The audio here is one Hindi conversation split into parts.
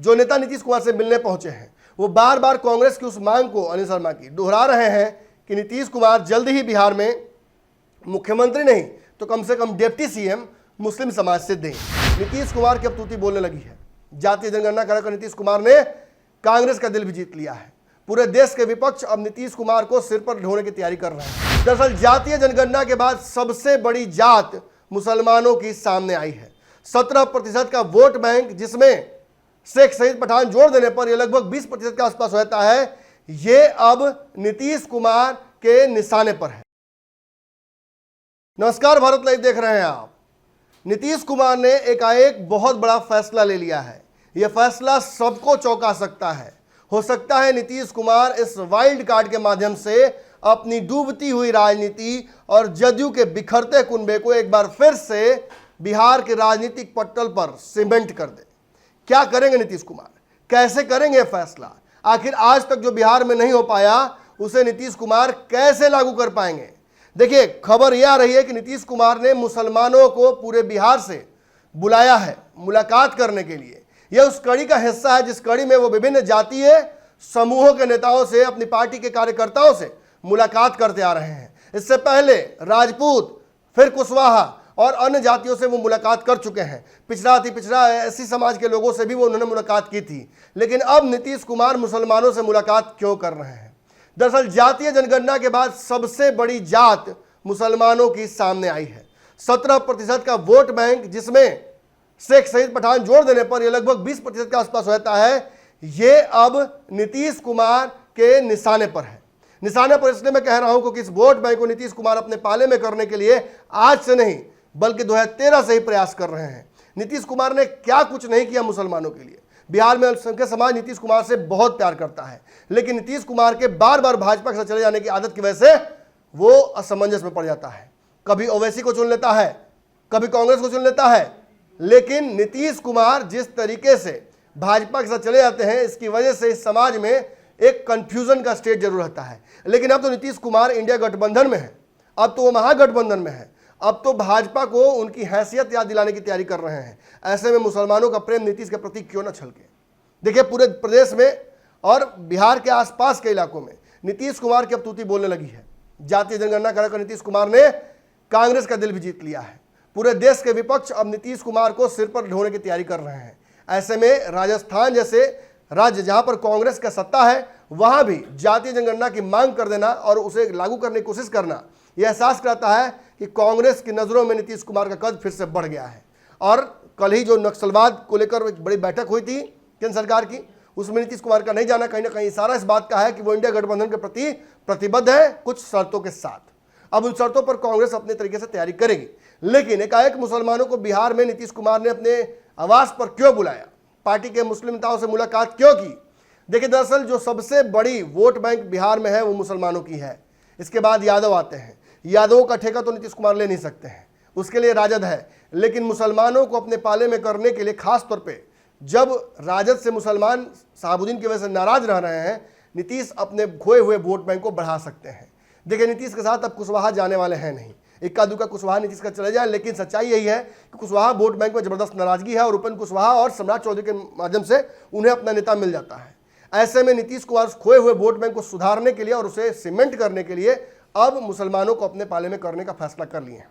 जो नेता नीतीश कुमार से मिलने पहुंचे हैं वो बार बार कांग्रेस की उस मांग को अनिल शर्मा की दोहरा रहे हैं कि नीतीश कुमार जल्द ही बिहार में मुख्यमंत्री नहीं तो कम से कम डिप्टी सीएम मुस्लिम समाज से दें। नीतीश कुमार की अब तूती बोलने लगी है। जातीय जनगणना कराकर नीतीश कुमार ने कांग्रेस का दिल भी जीत लिया है। पूरे देश के विपक्ष अब नीतीश कुमार को सिर पर ढोने की तैयारी कर रहे हैं। दरअसल जातीय जनगणना के बाद सबसे बड़ी जात मुसलमानों की सामने आई है। 17% का वोट बैंक, जिसमें शेख सईद पठान जोड़ देने पर यह लगभग 20% के आसपास रहता है, ये अब नीतीश कुमार के निशाने पर है। नमस्कार, भारत लाइव देख रहे हैं आप। नीतीश कुमार ने एकाएक बहुत बड़ा फैसला ले लिया है। यह फैसला सबको चौंका सकता है। हो सकता है नीतीश कुमार इस वाइल्ड कार्ड के माध्यम से अपनी डूबती हुई राजनीति और जदयू के बिखरते कुनबे को एक बार फिर से बिहार के राजनीतिक पटल पर सीमेंट कर दे। क्या करेंगे नीतीश कुमार, कैसे करेंगे फैसला? आखिर आज तक जो बिहार में नहीं हो पाया उसे नीतीश कुमार कैसे लागू कर पाएंगे? देखिए, खबर यह आ रही है कि नीतीश कुमार ने मुसलमानों को पूरे बिहार से बुलाया है मुलाकात करने के लिए। यह उस कड़ी का हिस्सा है जिस कड़ी में वो विभिन्न जातीय समूहों के नेताओं से, अपनी पार्टी के कार्यकर्ताओं से मुलाकात करते आ रहे हैं। इससे पहले राजपूत, फिर कुशवाहा और अन्य जातियों से वो मुलाकात कर चुके हैं। पिछड़ा अति पिछड़ा एससी समाज के लोगों से भी वो उन्होंने मुलाकात की थी। लेकिन अब नीतीश कुमार मुसलमानों से मुलाकात क्यों कर रहे हैं? दरअसल जातीय जनगणना के बाद सबसे बड़ी जात मुसलमानों की सामने आई है। 17% का वोट बैंक, जिसमें शेख सईद पठान जोड़ देने पर यह लगभग 20% के आसपास रहता है, ये अब नीतीश कुमार के निशाने पर है। निशाने पर इसलिए मैं कह रहा हूं क्योंकि इस वोट बैंक को नीतीश कुमार अपने पाले में करने के लिए आज से नहीं बल्कि 2013 से ही प्रयास कर रहे हैं। नीतीश कुमार ने क्या कुछ नहीं किया मुसलमानों के लिए। बिहार में अल्पसंख्यक समाज नीतीश कुमार से बहुत प्यार करता है, लेकिन नीतीश कुमार के बार बार भाजपा से चले जाने की आदत की वजह से वो असमंजस में पड़ जाता है। कभी ओवैसी को चुन लेता है, कभी कांग्रेस को चुन लेता है। लेकिन नीतीश कुमार जिस तरीके से भाजपा के साथ चले जाते हैं, इसकी वजह से इस समाज में एक कंफ्यूजन का स्टेज जरूर रहता है। लेकिन अब तो नीतीश कुमार इंडिया गठबंधन में है, अब तो वो महागठबंधन में है। अब तो भाजपा को उनकी हैसियत याद दिलाने की तैयारी कर रहे हैं। ऐसे में मुसलमानों का प्रेम नीतीश के प्रति क्यों न छलके। देखिए, पूरे प्रदेश में और बिहार के आसपास के इलाकों में नीतीश कुमार की अब तूती बोलने लगी है। जातीय जनगणना कराकर नीतीश कुमार ने कांग्रेस का दिल भी जीत लिया है। पूरे देश के विपक्ष अब नीतीश कुमार को सिर पर ढोने की तैयारी कर रहे हैं। ऐसे में राजस्थान जैसे राज्य जहां पर कांग्रेस का सत्ता है, वहां भी जातीय जनगणना की मांग कर देना और उसे लागू करने की कोशिश करना, यह एहसास कराता है कि कांग्रेस की नजरों में नीतीश कुमार का कद फिर से बढ़ गया है। और कल ही जो नक्सलवाद को लेकर एक बड़ी बैठक हुई थी केंद्र सरकार की, उसमें नीतीश कुमार का नहीं जाना कहीं ना कहीं इशारा इस बात का है कि वो इंडिया गठबंधन के प्रति प्रतिबद्ध है, कुछ शर्तों के साथ। अब उन शर्तों पर कांग्रेस अपने तरीके से तैयारी करेगी। लेकिन एकाएक मुसलमानों को बिहार में नीतीश कुमार ने अपने आवास पर क्यों बुलाया, पार्टी के मुस्लिम नेताओं से मुलाकात क्यों की? देखिए, दरअसल जो सबसे बड़ी वोट बैंक बिहार में है वो मुसलमानों की है। इसके बाद यादव आते हैं। यादवों का ठेका तो नीतीश कुमार ले नहीं सकते हैं, उसके लिए राजद है। लेकिन मुसलमानों को अपने पाले में करने के लिए, खास तौर पे जब राजद से मुसलमान शहाबुद्दीन की वजह से नाराज रह रहे हैं, नीतीश अपने खोए हुए वोट बैंक को बढ़ा सकते हैं। देखिए, नीतीश के साथ अब कुशवाहा जाने वाले हैं नहीं। इक्का दुक्का कुशवाहा नीतीश का चले जाए, लेकिन सच्चाई यही है कि कुशवाहा वोट बैंक में जबरदस्त नाराजगी है और उपेंद्र कुशवाहा और सम्राट चौधरी के माध्यम से उन्हें अपना नेता मिल जाता है। ऐसे में नीतीश कुमार खोए हुए वोट बैंक को सुधारने के लिए और उसे सीमेंट करने के लिए अब मुसलमानों को अपने पाले में करने का फैसला कर लिए हैं।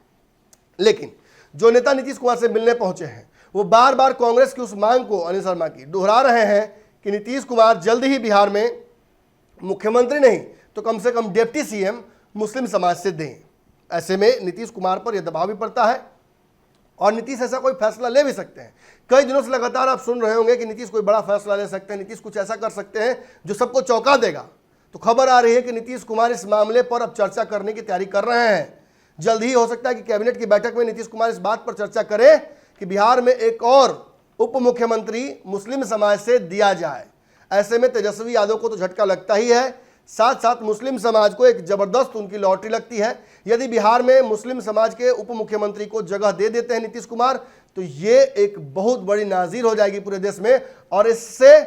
लेकिन जो नेता नीतीश कुमार से मिलने पहुंचे हैं वो बार बार कांग्रेस की उस मांग को अनिल शर्मा की दोहरा रहे हैं कि नीतीश कुमार जल्द ही बिहार में मुख्यमंत्री नहीं तो कम से कम डिप्टी सीएम मुस्लिम समाज से दें। ऐसे में नीतीश कुमार पर यह दबाव भी पड़ता है और नीतीश ऐसा कोई फैसला ले भी सकते हैं। कई दिनों से लगातार आप सुन रहे होंगे कि नीतीश कोई बड़ा फैसला ले सकते हैं, नीतीश कुछ ऐसा कर सकते हैं जो सबको चौंका देगा। तो खबर आ रही है कि नीतीश कुमार इस मामले पर अब चर्चा करने की तैयारी कर रहे हैं। जल्द ही हो सकता है कि कैबिनेट की बैठक में नीतीश कुमार इस बात पर चर्चा करें कि बिहार में एक और उप मुख्यमंत्री मुस्लिम समाज से दिया जाए। ऐसे में तेजस्वी यादव को तो झटका लगता ही है, साथ साथ मुस्लिम समाज को एक जबरदस्त उनकी लॉटरी लगती है। यदि बिहार में मुस्लिम समाज के उप मुख्यमंत्री को जगह दे देते हैं नीतीश कुमार, तो ये एक बहुत बड़ी नाज़ीर हो जाएगी पूरे देश में और इससे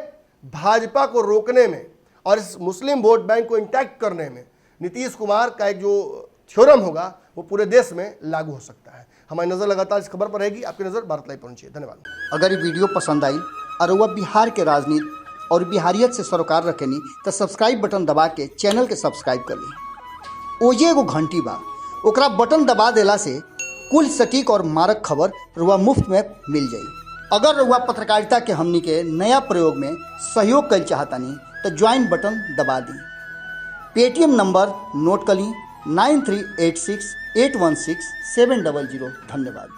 भाजपा को रोकने में और इस मुस्लिम वोट बैंक को इंटैक्ट करने में नीतीश कुमार का एक जो थ्योरम होगा वो पूरे देश में लागू हो सकता है। हमारी नज़र लगातार इस खबर पर रहेगी। आपकी नज़र भारत लाइव पर होनी चाहिए। धन्यवाद। अगर ये वीडियो पसंद आई और वह बिहार के राजनीति और बिहारियत से सरोकार रखेनी तो सब्सक्राइब बटन दबा के चैनल के सब्सक्राइब कर ली। ओजे एगो घंटी बा, ओकरा बटन दबा देला से कुल सटीक और मारक खबर रुआ मुफ्त में मिल जाई। अगर रुआ पत्रकारिता के हमनी के नया प्रयोग में सहयोग कर चाहतानी तो ज्वाइन बटन दबा दी। पेटीएम नंबर नोट कर ली 9386816700। धन्यवाद।